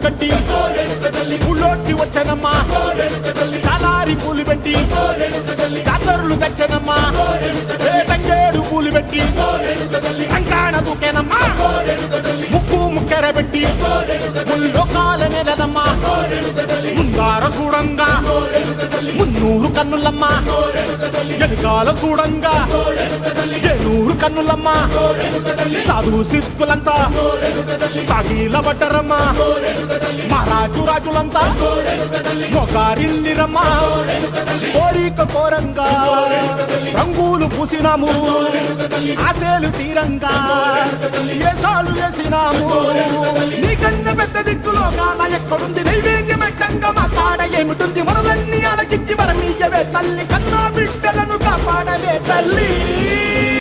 కట్టి ఊళ్ళోకి వచ్చనమ్మా చాలారి పూలు పెట్టి జాతరులు తెచ్చనమ్మా తంగేడు పూలు పెట్టి కంకాణ దూకేనమ్మా ముక్కు ముక్కెర పెట్టి ముల్లోకాల నెలదమ్మా ముందార చూడంగా మున్నూరు కన్నులమ్మా ఎదుకాల చూడంగా ఏనూరు కన్నులమ్మా సాధు సిద్ధులంతా సాగిల పడ్డరమ్మా మహారాజు రాజులంతా మొగారిల్లిరమ్మా కోరిక కోరంగా రంగులు పూసినాము ఆశలు తీరంగా వేషాలు వేసినాము నీకన్నా పెద్ద దిక్కులో కాన ఎక్కడుంది నైవేద్యం ఎట్టంగా మా కాడ ఏమిటుంది మనలన్నీ అడగిచ్చి వరమీయవే తల్లి కన్నా బిడ్డలను కాపాడవే తల్లి